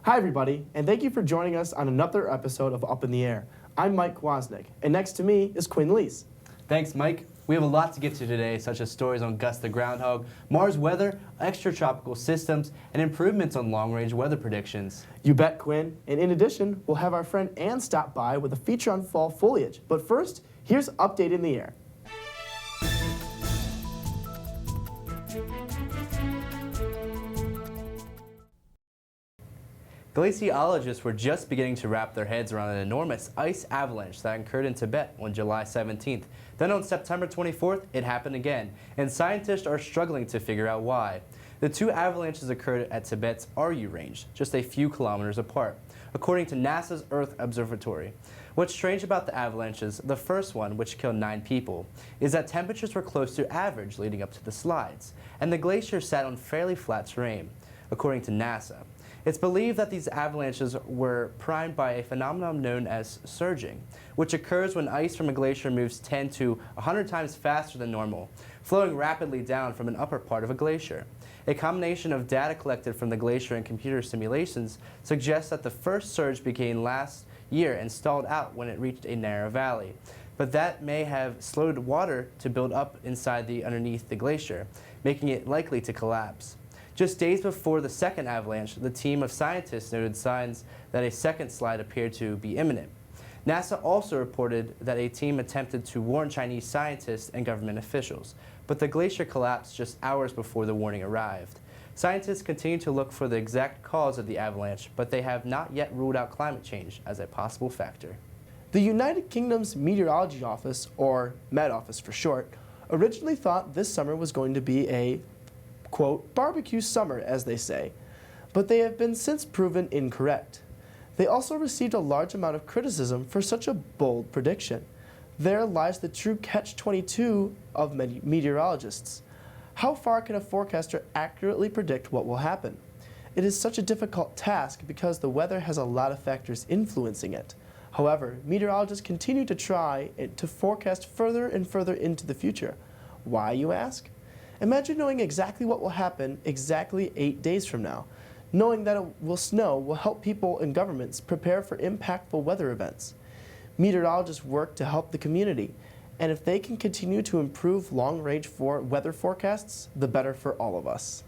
Hi everybody, and thank you for joining us on another episode of Up in the Air. I'm Mike Kwasnick, and next to me is Quinn Lees. Thanks, Mike. We have a lot to get to today, such as stories on Gus the Groundhog, Mars weather, extratropical systems, and improvements on long-range weather predictions. You bet, Quinn. And in addition, we'll have our friend Ann stop by with a feature on fall foliage. But first, here's Update in the Air. Glaciologists were just beginning to wrap their heads around an enormous ice avalanche that occurred in Tibet on July 17th. Then on September 24th, it happened again, and scientists are struggling to figure out why. The two avalanches occurred at Tibet's Aryu Range, just a few kilometers apart, according to NASA's Earth Observatory. What's strange about the avalanches, the first one, which killed 9 people, is that temperatures were close to average leading up to the slides, and the glacier sat on fairly flat terrain, according to NASA. It's believed that these avalanches were primed by a phenomenon known as surging, which occurs when ice from a glacier moves 10 to 100 times faster than normal, flowing rapidly down from an upper part of a glacier. A combination of data collected from the glacier and computer simulations suggests that the first surge began last year and stalled out when it reached a narrow valley. But that may have slowed water to build up inside underneath the glacier, making it likely to collapse. Just days before the second avalanche, the team of scientists noted signs that a second slide appeared to be imminent. NASA also reported that a team attempted to warn Chinese scientists and government officials, but the glacier collapsed just hours before the warning arrived. Scientists continue to look for the exact cause of the avalanche, but they have not yet ruled out climate change as a possible factor. The United Kingdom's Meteorology Office, or Met Office for short, originally thought this summer was going to be a quote, barbecue summer, as they say, but they have been since proven incorrect. They also received a large amount of criticism for such a bold prediction. There lies the true catch-22 of meteorologists. How far can a forecaster accurately predict what will happen? It is such a difficult task because the weather has a lot of factors influencing it. However, meteorologists continue to try to forecast further and further into the future. Why, you ask? Imagine knowing exactly what will happen exactly 8 days from now. Knowing that it will snow will help people and governments prepare for impactful weather events. Meteorologists work to help the community, and if they can continue to improve long-range weather forecasts, the better for all of us.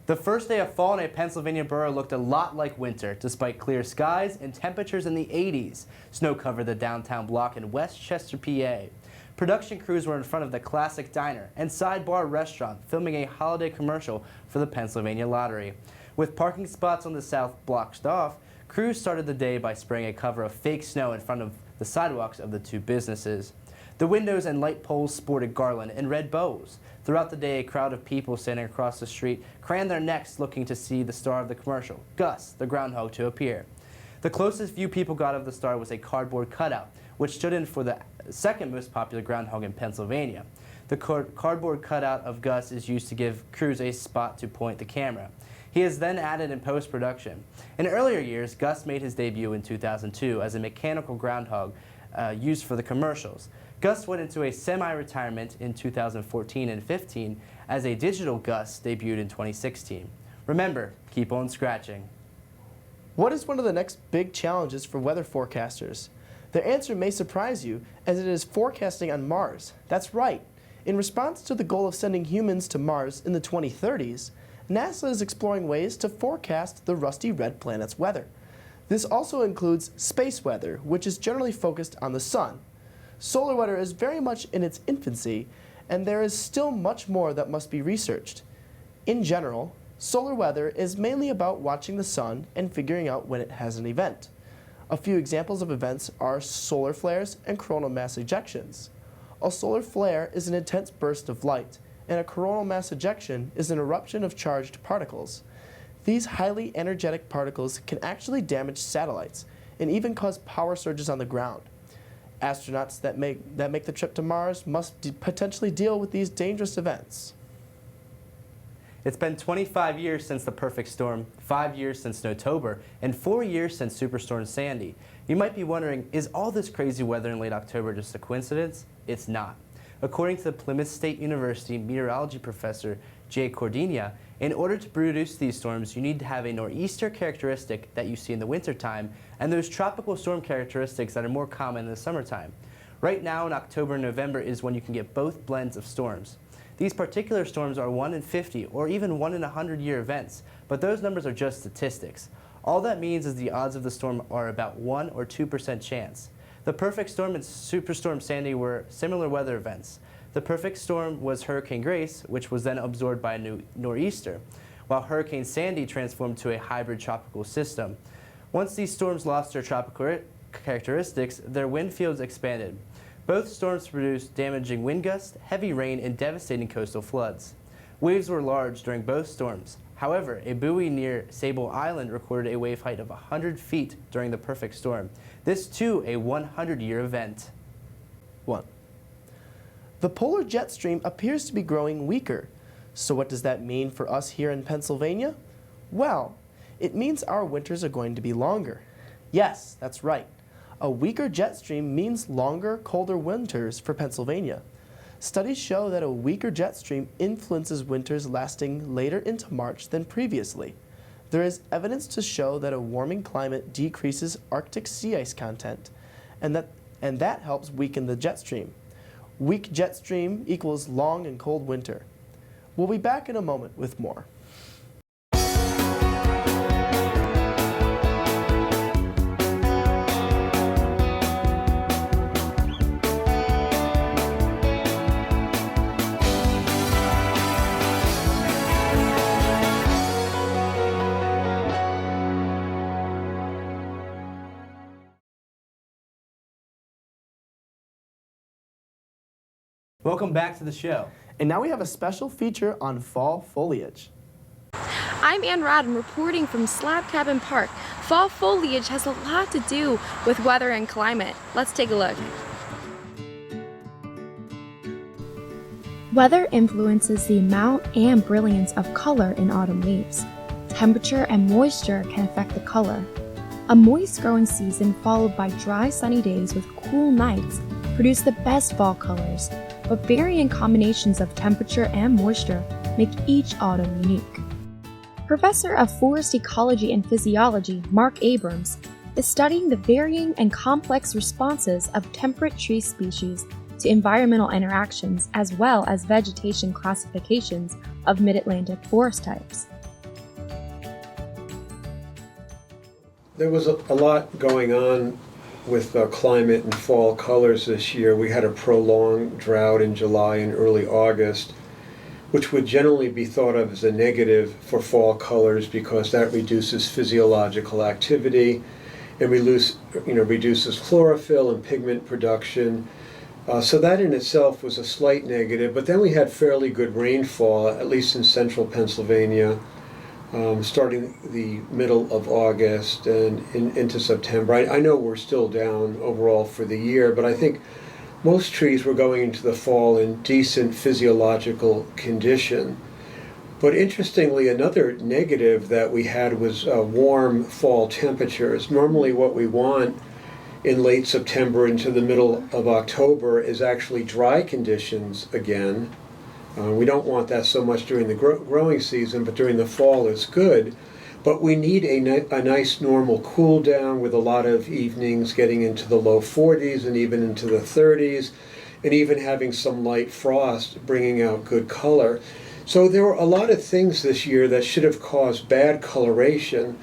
The first day of fall in a Pennsylvania borough looked a lot like winter, despite clear skies and temperatures in the 80s. Snow covered the downtown block in Westchester, PA. Production crews were in front of the Classic Diner and Sidebar Restaurant filming a holiday commercial for the Pennsylvania Lottery. With parking spots on the south blocked off, crews started the day by spraying a cover of fake snow in front of the sidewalks of the two businesses. The windows and light poles sported garland and red bows. Throughout the day, a crowd of people standing across the street craned their necks looking to see the star of the commercial, Gus the Groundhog, to appear. The closest view people got of the star was a cardboard cutout, which stood in for the second most popular groundhog in Pennsylvania. The cardboard cutout of Gus is used to give crews a spot to point the camera. He is then added in post-production. In earlier years, Gus made his debut in 2002 as a mechanical groundhog used for the commercials. Gus went into a semi-retirement in 2014 and 15 as a digital Gus debuted in 2016. Remember, keep on scratching. What is one of the next big challenges for weather forecasters? Their answer may surprise you, as it is forecasting on Mars. That's right. In response to the goal of sending humans to Mars in the 2030s, NASA is exploring ways to forecast the rusty red planet's weather. This also includes space weather, which is generally focused on the sun. Solar weather is very much in its infancy, and there is still much more that must be researched. In general, solar weather is mainly about watching the sun and figuring out when it has an event. A few examples of events are solar flares and coronal mass ejections. A solar flare is an intense burst of light, and a coronal mass ejection is an eruption of charged particles. These highly energetic particles can actually damage satellites and even cause power surges on the ground. Astronauts that make the trip to Mars must potentially deal with these dangerous events. It's been 25 years since the perfect storm, 5 years since Snowtober, and 4 years since Superstorm Sandy. You might be wondering, is all this crazy weather in late October just a coincidence? It's not. According to the Plymouth State University meteorology professor Jay Cordinia, in order to produce these storms, you need to have a nor'easter characteristic that you see in the wintertime and those tropical storm characteristics that are more common in the summertime. Right now in October and November is when you can get both blends of storms. These particular storms are 1 in 50 or even 1 in 100-year events, but those numbers are just statistics. All that means is the odds of the storm are about 1 or 2% chance. The perfect storm and Superstorm Sandy were similar weather events. The perfect storm was Hurricane Grace, which was then absorbed by a nor'easter, while Hurricane Sandy transformed to a hybrid tropical system. Once these storms lost their tropical characteristics, their wind fields expanded. Both storms produced damaging wind gusts, heavy rain, and devastating coastal floods. Waves were large during both storms. However, a buoy near Sable Island recorded a wave height of 100 feet during the perfect storm. This too a 100-year event. 1. The polar jet stream appears to be growing weaker. So what does that mean for us here in Pennsylvania? Well, it means our winters are going to be longer. Yes, that's right. A weaker jet stream means longer, colder winters for Pennsylvania. Studies show that a weaker jet stream influences winters lasting later into March than previously. There is evidence to show that a warming climate decreases Arctic sea ice content, and that helps weaken the jet stream. Weak jet stream equals long and cold winter. We'll be back in a moment with more. Welcome back to the show. And now we have a special feature on fall foliage. I'm Ann Rodden reporting from Slab Cabin Park. Fall foliage has a lot to do with weather and climate. Let's take a look. Weather influences the amount and brilliance of color in autumn leaves. Temperature and moisture can affect the color. A moist growing season followed by dry sunny days with cool nights produce the best fall colors, but varying combinations of temperature and moisture make each autumn unique. Professor of Forest Ecology and Physiology Mark Abrams is studying the varying and complex responses of temperate tree species to environmental interactions as well as vegetation classifications of mid-Atlantic forest types. There was a lot going on with climate and fall colors this year. We had a prolonged drought in July and early August, which would generally be thought of as a negative for fall colors because that reduces physiological activity and reduces chlorophyll and pigment production. So that in itself was a slight negative, but then we had fairly good rainfall, at least in central Pennsylvania, starting the middle of August and into September. I know we're still down overall for the year, but I think most trees were going into the fall in decent physiological condition. But interestingly, another negative that we had was warm fall temperatures. Normally what we want in late September into the middle of October is actually dry conditions again. We don't want that so much during the growing season, but during the fall it's good. But we need a nice normal cool down with a lot of evenings getting into the low 40s and even into the 30s, and even having some light frost bringing out good color. So there were a lot of things this year that should have caused bad coloration,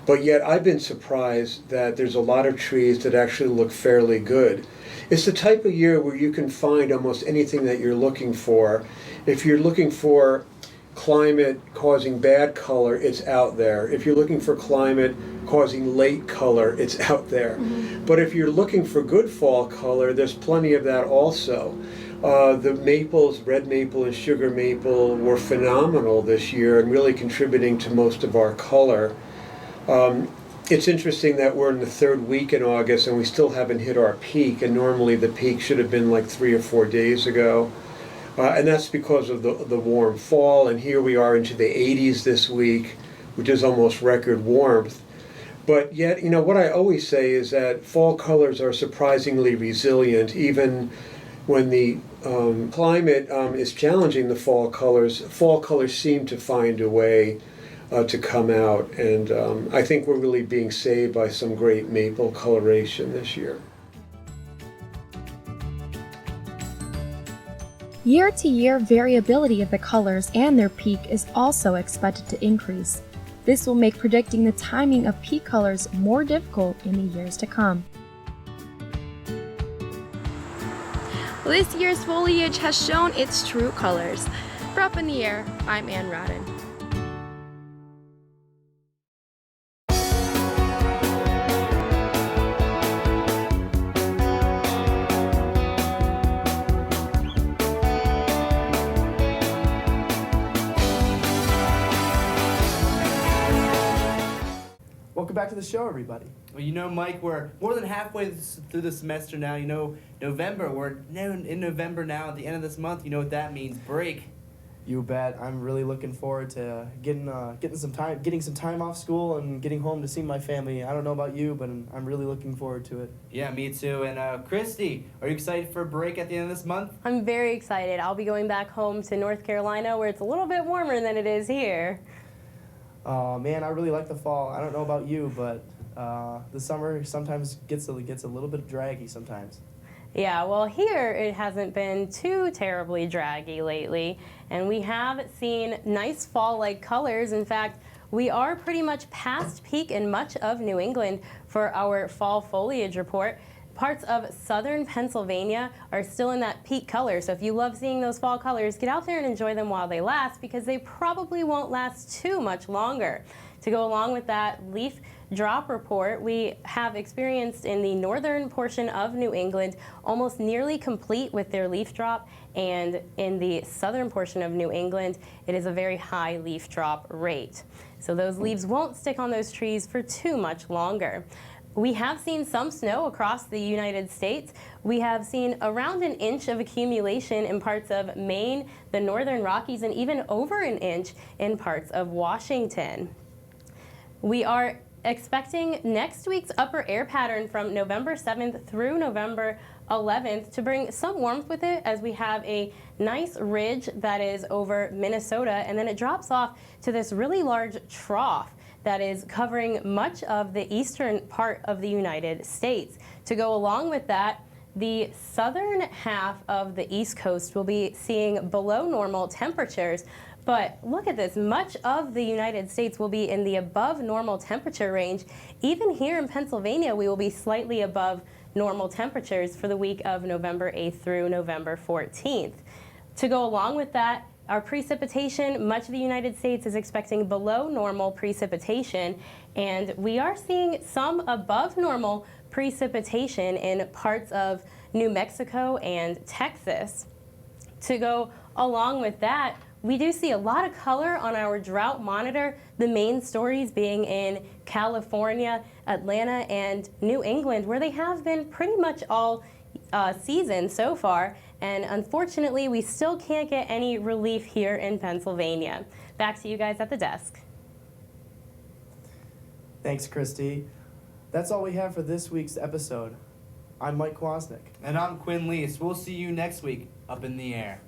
but yet I've been surprised that there's a lot of trees that actually look fairly good. It's the type of year where you can find almost anything that you're looking for. If you're looking for climate causing bad color, it's out there. If you're looking for climate causing late color, it's out there. Mm-hmm. But if you're looking for good fall color, there's plenty of that also. The maples, red maple and sugar maple, were phenomenal this year and really contributing to most of our color. It's interesting that we're in the third week in August and we still haven't hit our peak, and normally the peak should have been like 3 or 4 days ago. And that's because of the warm fall, and here we are into the 80s this week, which is almost record warmth. But yet, what I always say is that fall colors are surprisingly resilient, even when the climate is challenging the fall colors seem to find a way to come out. And I think we're really being saved by some great maple coloration this year. Year-to-year variability of the colors and their peak is also expected to increase. This will make predicting the timing of peak colors more difficult in the years to come. This year's foliage has shown its true colors. For Up in the Air, I'm Ann Rodden. Welcome back to the show, everybody. Well, you know, Mike, we're more than halfway through the semester now. You know, November. We're now in November now. At the end of this month, you know what that means? Break. You bet. I'm really looking forward to getting some time off school and getting home to see my family. I don't know about you, but I'm really looking forward to it. Yeah, me too. And Christy, are you excited for a break at the end of this month? I'm very excited. I'll be going back home to North Carolina where it's a little bit warmer than it is here. Man, I really like the fall. I don't know about you, but the summer sometimes gets a little bit draggy sometimes. Yeah, well, here it hasn't been too terribly draggy lately, and we have seen nice fall-like colors. In fact, we are pretty much past peak in much of New England for our fall foliage report. Parts of southern Pennsylvania are still in that peak color, so if you love seeing those fall colors, get out there and enjoy them while they last, because they probably won't last too much longer. To go along with that leaf drop report, we have experienced in the northern portion of New England almost nearly complete with their leaf drop, and in the southern portion of New England, it is a very high leaf drop rate. So those leaves won't stick on those trees for too much longer. We have seen some snow across the United States. We have seen around an inch of accumulation in parts of Maine, the northern Rockies, and even over an inch in parts of Washington. We are expecting next week's upper air pattern from November 7th through November 11th to bring some warmth with it, as we have a nice ridge that is over Minnesota, and then it drops off to this really large trough that is covering much of the eastern part of the United States. To go along with that, the southern half of the East Coast will be seeing below normal temperatures. But look at this, much of the United States will be in the above normal temperature range. Even here in Pennsylvania, we will be slightly above normal temperatures for the week of November 8th through November 14th. To go along with that, our precipitation, much of the United States is expecting below normal precipitation, and we are seeing some above normal precipitation in parts of New Mexico and Texas. To go along with that, we do see a lot of color on our drought monitor, the main stories being in California, Atlanta, and New England, where they have been pretty much all season so far. And unfortunately, we still can't get any relief here in Pennsylvania. Back to you guys at the desk. Thanks, Christy. That's all we have for this week's episode. I'm Mike Kwasnick. And I'm Quinn Lees. We'll see you next week up in the air.